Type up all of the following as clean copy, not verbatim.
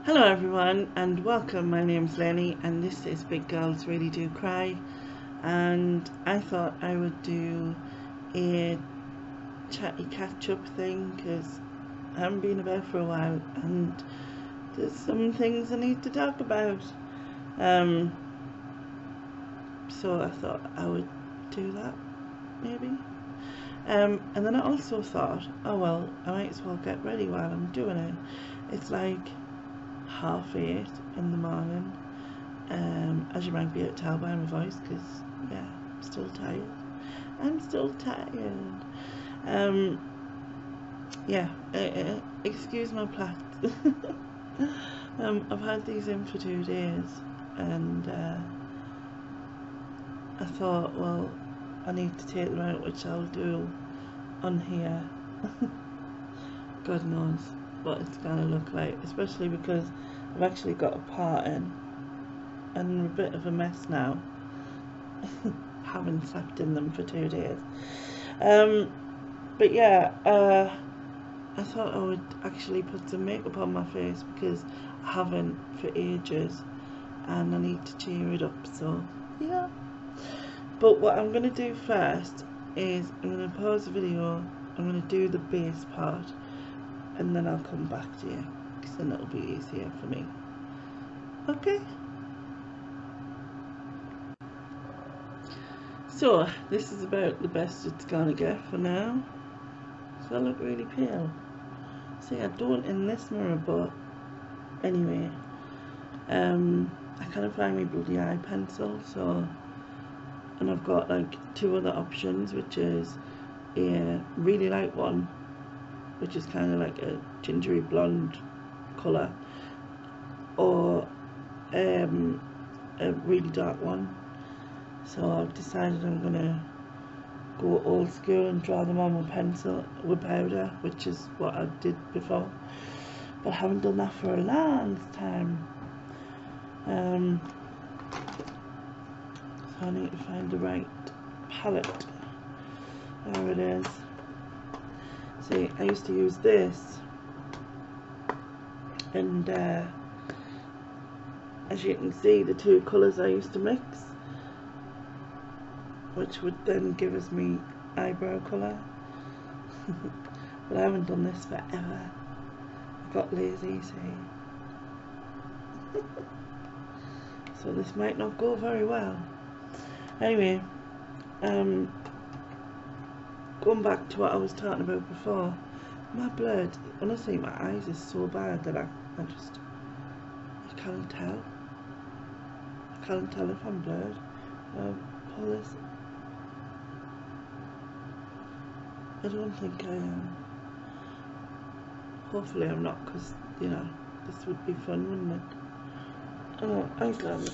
Hello everyone and welcome. My name's Lenny and this is Big Girls Really Do Cry, and I thought I would do a chatty catch up thing because I haven't been about for a while and there's some things I need to talk about. Um, so I thought I would do that maybe. And then I also thought, oh well, I might as well get ready while I'm doing it. It's like 8:30 in the morning. As you might be able to tell by my voice, because yeah, I'm still tired. I'm still tired. Um, yeah, excuse my plats. I've had these in for 2 days, and I thought, well, I need to take them out, which I'll do on here. God knows what it's gonna look like, especially because I've actually got a part in and I'm a bit of a mess now. Haven't slept in them for 2 days. But yeah, I thought I would actually put some makeup on my face because I haven't for ages and I need to cheer it up, so yeah. But what I'm going to do first is I'm going to pause the video, I'm going to do the base part, and then I'll come back to you because then it'll be easier for me. Okay? So, this is about the best it's gonna get for now. So I look really pale. See, I don't in this mirror, but anyway. I can't find my bloody eye pencil, so... And I've got like 2 other options, which is a really light one, which is kind of like a gingery blonde colour, or a really dark one. So I've decided I'm gonna go old school and draw them on with pencil, with powder, which is what I did before, but I haven't done that for a long time. So I need to find the right palette. There it is. See, I used to use this, and as you can see, the 2 colours I used to mix, which would then give us me eyebrow colour. But I haven't done this forever. I got lazy, see. So this might not go very well. Anyway, going back to what I was talking about before, my blood, honestly, my eyes is so bad that I can't tell. I can't tell if I'm blurred. Pull this. I don't think I am. Hopefully I'm not, because, you know, this would be fun, wouldn't it? Oh, Iceland.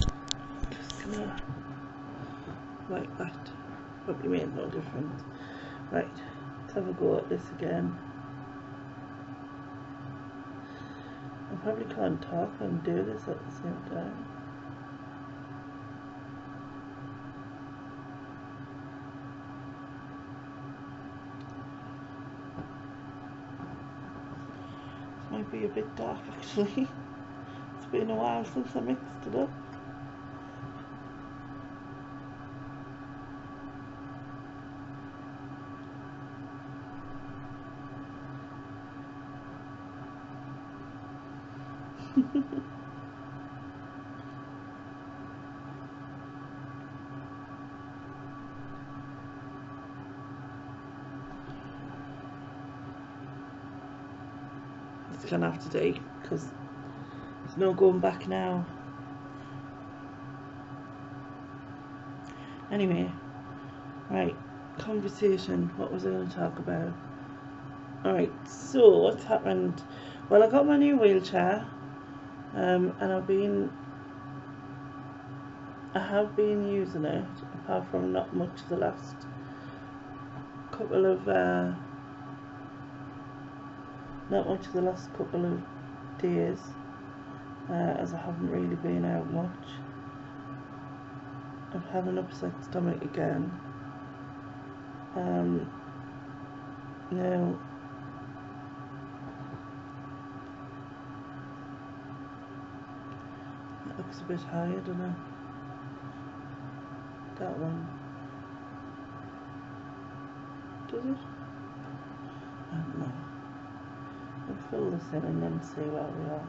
Just gonna, like that. Probably made no difference. Right, let's have a go at this again. I probably can't talk and do this at the same time. This might be a bit dark actually. It's been a while since I mixed it up. It's gonna have to do, because there's no going back now. Anyway, right, conversation. What was I going to talk about? Alright, so what's happened? Well, I got my new wheelchair, and I have been using it, apart from not much the last couple of days, as I haven't really been out much. I've had an upset stomach again. Now That looks a bit high, I don't know. That one. Does it? I don't know. We'll fill this in and then see where we are.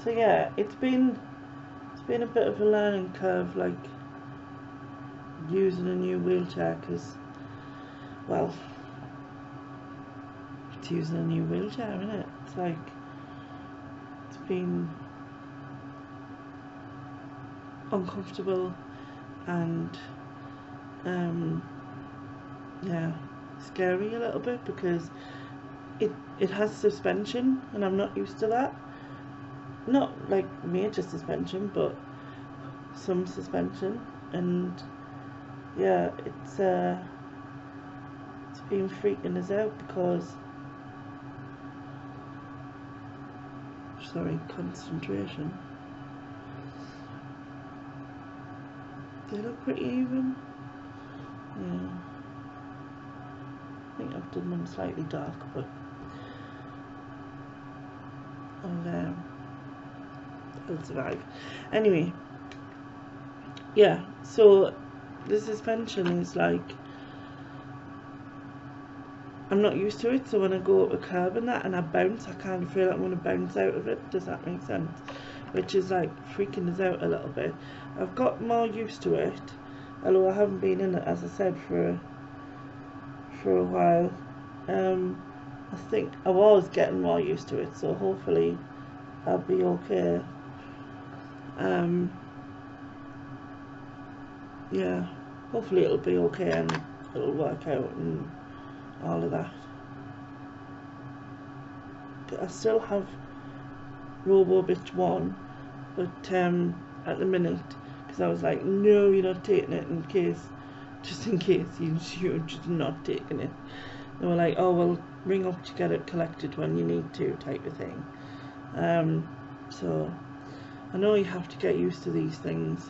So yeah, it's been a bit of a learning curve, like using a new wheelchair, because, well, it's using a new wheelchair, isn't it? It's like, it's been uncomfortable and yeah, scary a little bit, because it has suspension and I'm not used to that. Not like major suspension, but some suspension, and yeah, it's been freaking us out because, sorry, concentration. They look pretty even. Yeah, I think I've done them slightly dark, but I'll survive. Anyway, yeah, so the suspension is like, I'm not used to it, so when I go up a curb and that and I bounce, I kind of feel like I'm going to bounce out of it. Does that make sense? Which is like freaking us out a little bit. I've got more used to it, although I haven't been in it, as I said, for a while. I think I was getting more used to it, so hopefully I'll be okay. Yeah, hopefully it'll be okay and it'll work out and all of that. I still have Robobitch 1, but at the minute, because I was like, no, you're not taking it, just in case you're just not taking it. They were like, oh, well, ring up to get it collected when you need to, type of thing. So I know you have to get used to these things,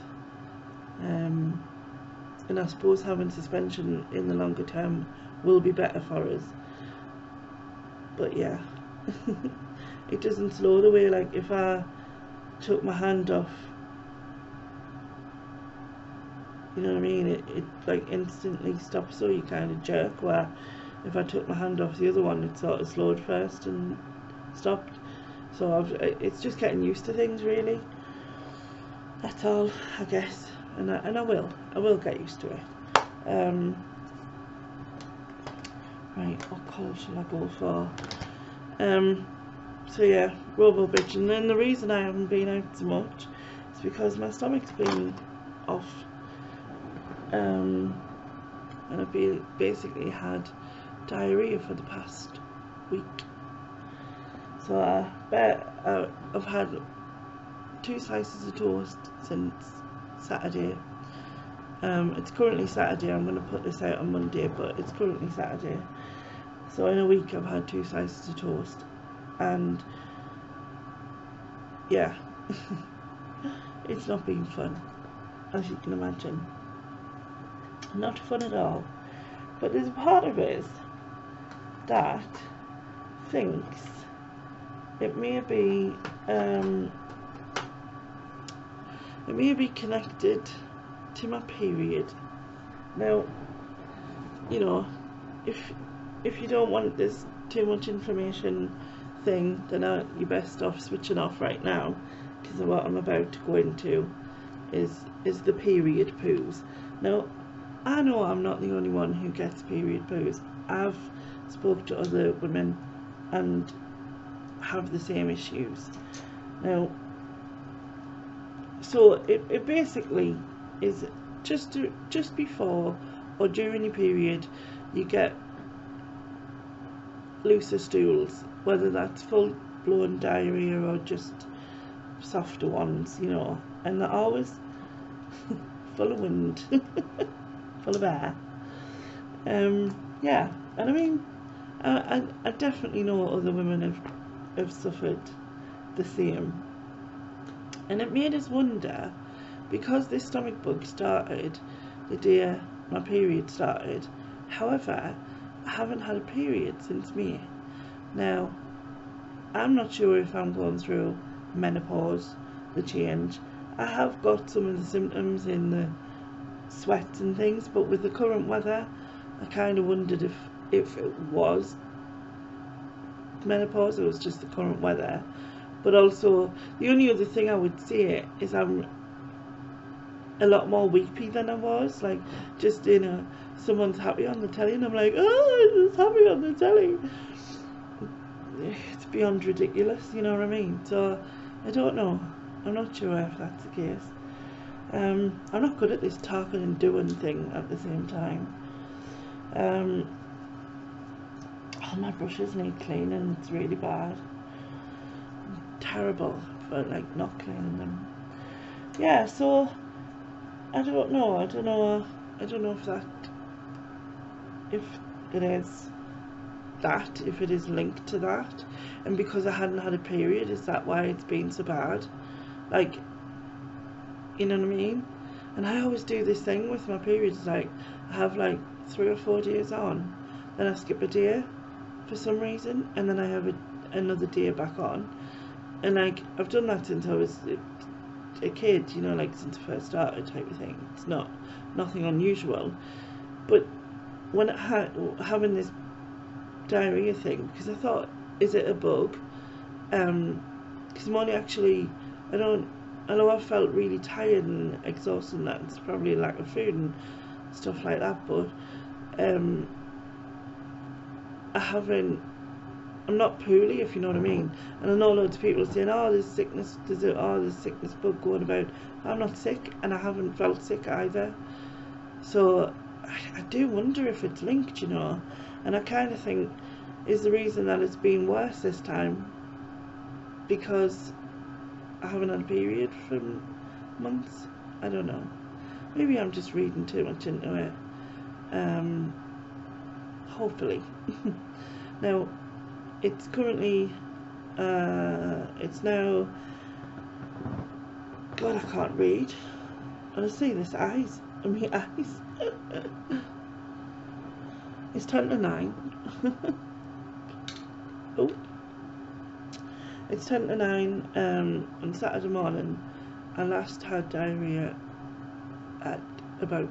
and I suppose having suspension in the longer term will be better for us, but yeah. It doesn't slow the way, like if I took my hand off, you know what I mean, it like instantly stops, so you kind of jerk, where if I took my hand off the other one, it sort of slowed first and stopped. So it's just getting used to things, really. That's all, I guess, and I will get used to it. Right, what colour shall I go for? So yeah, Robobitch, and then the reason I haven't been out so much is because my stomach's been off, and I've basically had diarrhea for the past week. So I bet I've had 2 slices of toast since Saturday. It's currently Saturday. I'm going to put this out on Monday, but it's currently Saturday. So in a week I've had 2 slices of toast, and yeah, it's not been fun, as you can imagine. Not fun at all. But there's a part of us that thinks it may be connected to my period. Now, you know, if you don't want this too much information thing, then you're best off switching off right now, because what I'm about to go into is the period poos. Now, I know I'm not the only one who gets period poos. I've spoke to other women and have the same issues. Now, so it basically is just before or during your period, you get looser stools, whether that's full blown diarrhea or just softer ones, you know, and they're always full of wind, full of air. Yeah, and I mean, I definitely know other women have suffered the same, and it made us wonder, because this stomach bug started the day my period started. However, I haven't had a period since May. Now, I'm not sure if I'm going through menopause, the change. I have got some of the symptoms in the sweats and things, but with the current weather, I kind of wondered if it was menopause or it was just the current weather. But also, the only other thing I would say is I'm a lot more weepy than I was. Like, just, you know, someone's happy on the telly and I'm like, oh, I'm just happy on the telly. It's beyond ridiculous, you know what I mean? So, I don't know. I'm not sure if that's the case. I'm not good at this talking and doing thing at the same time. All my brushes need cleaning. It's really bad. I'm terrible for like not cleaning them. Yeah, so I don't know if it is that, if it is linked to that, and because I hadn't had a period, is that why it's been so bad? Like, you know what I mean? And I always do this thing with my periods, like I have like 3 or 4 days on, then I skip a day for some reason, and then I have another day back on, and like I've done that since I was a kid, you know, like since I first started type of thing. It's nothing unusual, but when having this diarrhea thing, because I thought, is it a bug? Because I'm only actually, I know I felt really tired and exhausted, and that it's probably a lack of food and stuff like that, but I'm not poorly, if you know what I mean. And I know loads of people are saying, oh, there's sickness bug going about. I'm not sick, and I haven't felt sick either. So I do wonder if it's linked, you know. And I kind of think, is the reason that it's been worse this time because I haven't had a period for months? I don't know. Maybe I'm just reading too much into it. Hopefully. Now, it's currently, it's now, God, I can't read. And I see this eyes, my eyes. It's 10 to 9. Oh. It's 10 to 9 on Saturday morning. I last had diarrhea at about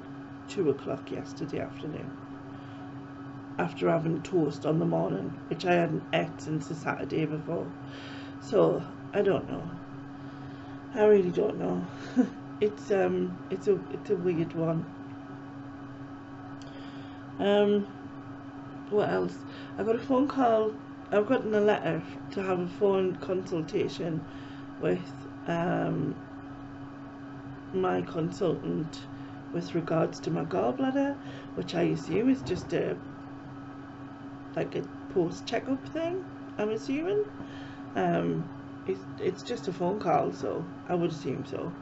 2 o'clock yesterday afternoon, after having toast on the morning, which I hadn't ate since the Saturday before. So I don't know. I really don't know. It's a weird one. What else? I got a phone call. I've gotten a letter to have a phone consultation with my consultant with regards to my gallbladder, which I assume is just like a post checkup thing, I'm assuming. It's just a phone call, so I would assume so.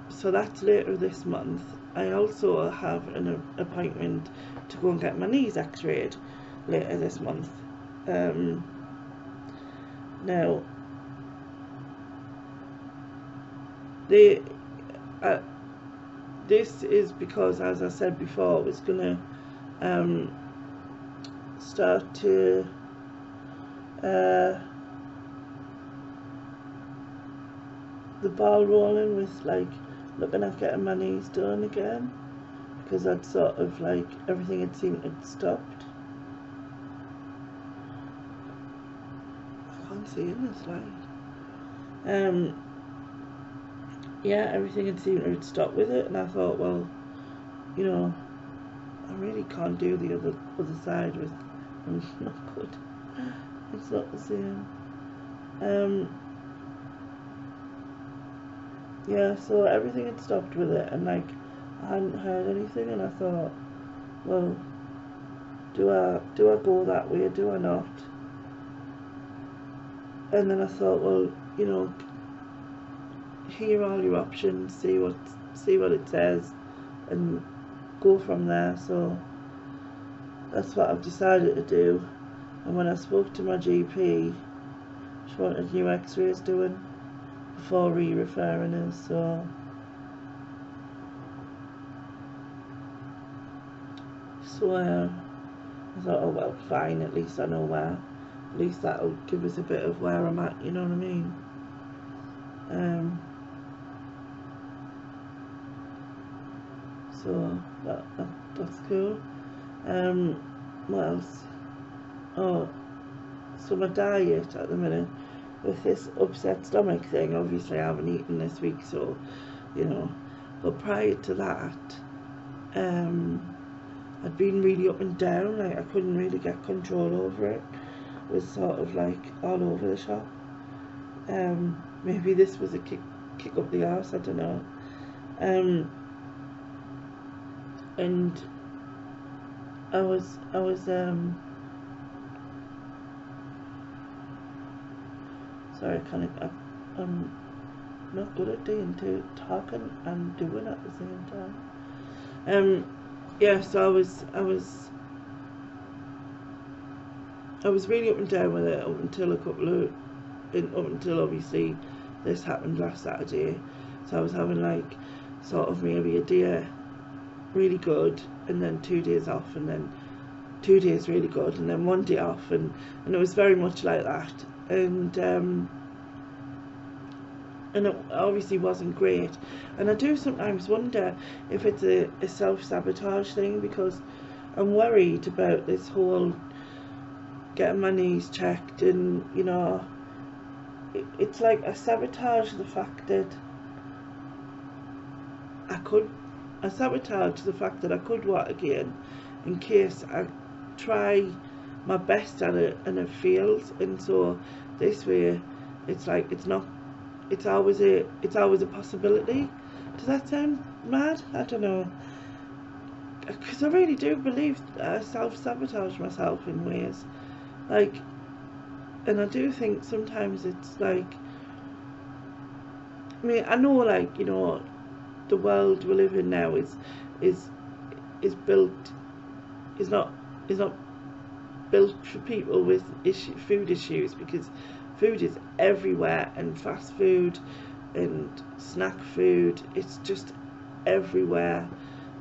So that's later this month. I also have an appointment to go and get my knees x-rayed later this month. Now, this is because, as I said before, I was gonna start to the ball rolling with like looking at getting my knees done again, because I'd sort of like everything had seemed to have stopped. I can't see in this light. Yeah, everything had seemed to have stopped with it, and I thought, well, you know, I really can't do the other side with. It's not good. It's not the same. Yeah, so everything had stopped with it, and like I hadn't heard anything, and I thought, well, do I go that way, do I not? And then I thought, well, you know, hear all your options, see what it says, and go from there. So that's what I've decided to do. And when I spoke to my GP, she wanted new x-rays doing before re-referring us, so I thought, oh well, fine, at least I know where At least that'll give us a bit of where I'm at, you know what I mean? So that's cool. What else? Oh, so my diet at the minute, with this upset stomach thing, obviously I haven't eaten this week, so, you know, but prior to that, I'd been really up and down, like I couldn't really get control over it. It was sort of like all over the shop. Maybe this was a kick up the arse, I don't know. And I was sorry, I'm not good at talking and doing at the same time. Yeah, so I was really up and down with it up until obviously this happened last Saturday. So I was having like sort of maybe a day really good, and then 2 days off, and then 2 days really good, and then 1 day off, and it was very much like that, and it obviously wasn't great. And I do sometimes wonder if it's a self-sabotage thing, because I'm worried about this whole getting my knees checked, and you know, it's like I sabotage the fact that I could walk again, in case I try my best at it and it fails. And so this way it's like it's always a possibility. Does that sound mad? I don't know, because I really do believe I self-sabotage myself in ways, like, and I do think sometimes it's like, I mean, I know, like, you know, the world we live in now is not built for people with food issues, because food is everywhere, and fast food and snack food, it's just everywhere,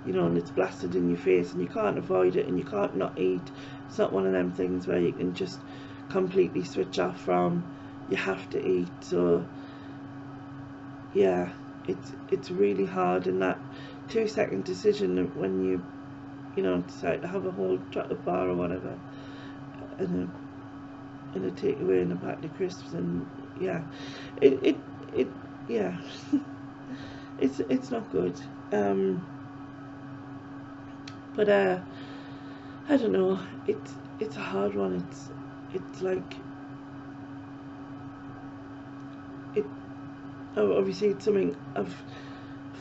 you know, and it's blasted in your face, and you can't avoid it, and you can't not eat. It's not one of them things where you can just completely switch off from. You have to eat. So yeah, it's really hard in that 2-second decision when you know, decide to have a whole chocolate bar or whatever, and a takeaway and a packet of crisps, and yeah, it yeah, it's not good. But I don't know, it's a hard one. It's like, obviously it's something I've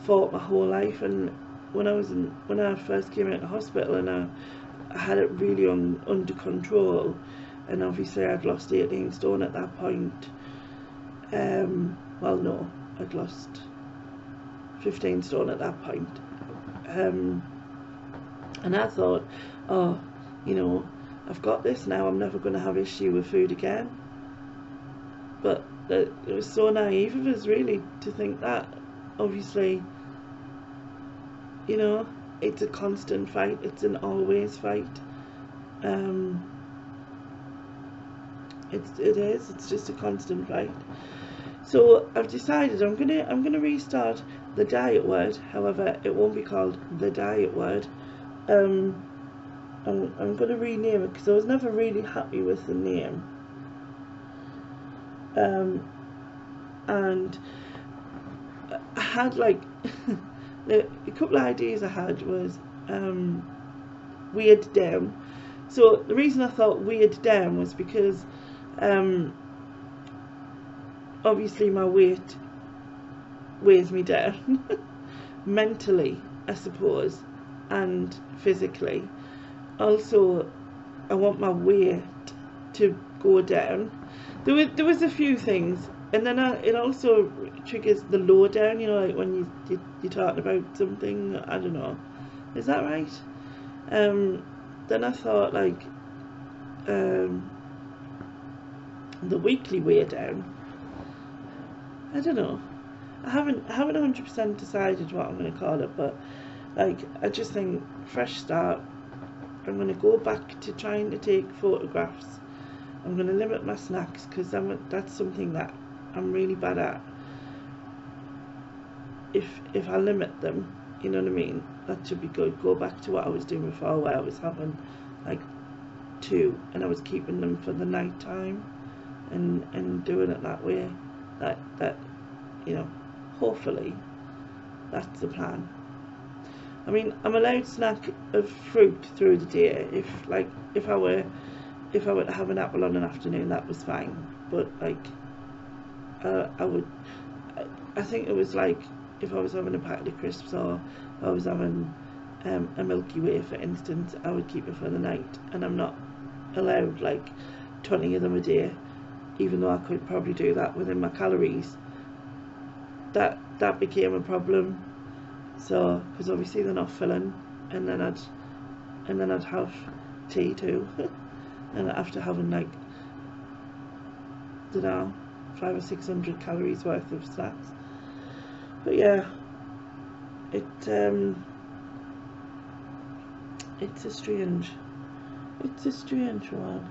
fought my whole life, and when I first came out of hospital, and I had it really under control, and obviously I'd lost 18 stone at that point. Well, no, I'd lost 15 stone at that point. And I thought, oh, you know, I've got this now, I'm never going to have issue with food again. But it was so naive of us, really, to think that. Obviously, you know, it's a constant fight, it's an always fight. It's just a constant fight. So I've decided I'm gonna restart the diet word. However, it won't be called the diet word. I'm gonna rename it, because I was never really happy with the name. And I had like a couple of ideas I had was weighed down. So the reason I thought weighed down was because obviously my weight weighs me down mentally, I suppose, and physically. Also, I want my weight to go down. There was a few things, and then it also triggers the low down, you know, like when you're talking about something, I don't know, is that right? Then I thought, like, the weekly weigh down, I don't know, I haven't 100% decided what I'm going to call it, but like, I just think fresh start. I'm going to go back to trying to take photographs I'm going to limit my snacks because that's something that I'm really bad at. If I limit them, you know what I mean, that should be good. Go back to what I was doing before, where I was having like 2 and I was keeping them for the night time and doing it that way. That you know, hopefully that's the plan. I mean, I'm allowed snack of fruit through the day. If I were to have an apple on an afternoon, that was fine. But like, I think it was like if I was having a packet of crisps, or I was having a Milky Way, for instance, I would keep it for the night, and I'm not allowed like 20 of them a day, even though I could probably do that within my calories. That became a problem. So, because obviously they're not filling, and then I'd have tea too, and after having like, I don't know, 500 or 600 calories worth of snacks. But yeah, it's a strange one.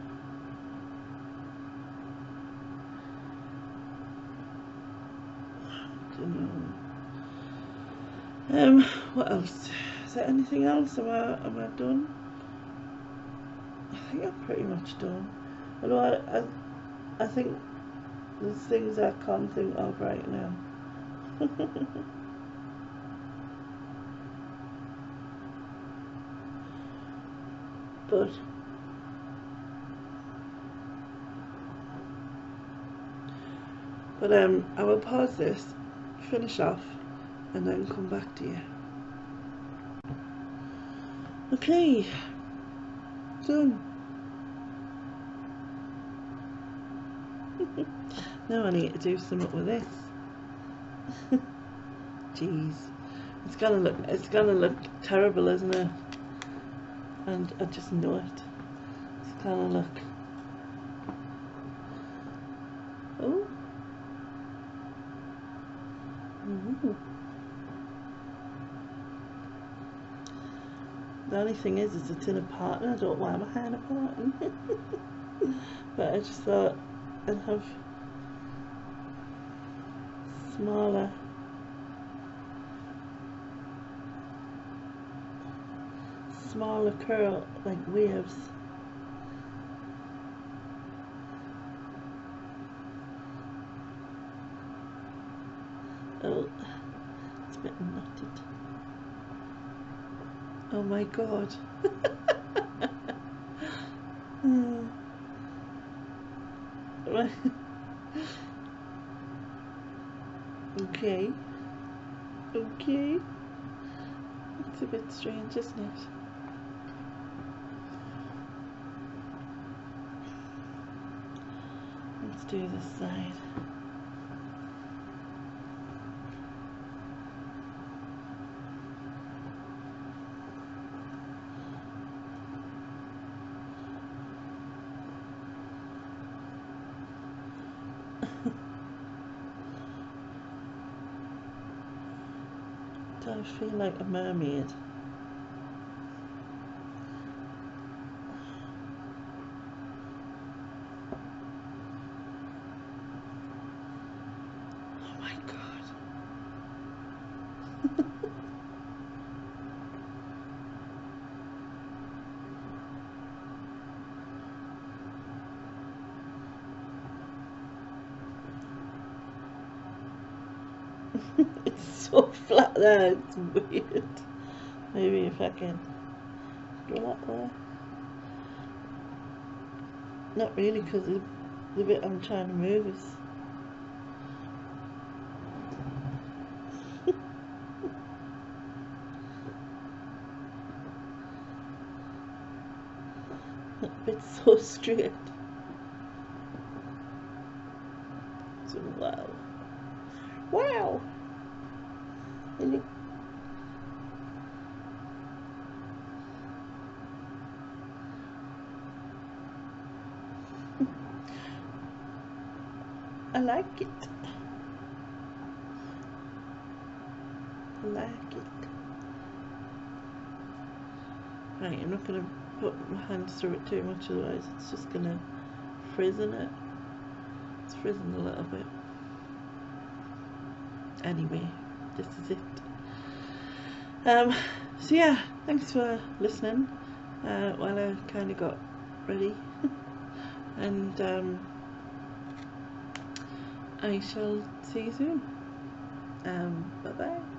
I don't know. What else? Is there anything else? Am I done? I think I'm pretty much done. Although I think there's things I can't think of right now. But I will pause this, finish off, and then come back to you. Okay, done. Now I need to do something with this. Jeez, it's gonna look terrible, isn't it? And I just know it. It's gonna look. Oh. Ooh. The only thing is it's in a part, and I don't wear my hair in a part. But I just thought I'd have smaller curl, like waves. Oh, it's a bit knotted. Oh my god. Okay. Okay. It's a bit strange, isn't it? Let's do this side. Do I feel like a mermaid? Oh my god. It's so flat there, it's weird. Maybe if I can go that way. Not really, because the bit I'm trying to move is that bit's so straight. So wow. Wow! And I like it. I like it. Right, I'm not going to put my hands through it too much, otherwise it's just going to frizzing it. It's frizzing a little bit. Anyway, this is it. So yeah, thanks for listening while I kind of got ready. And I shall see you soon. Bye bye.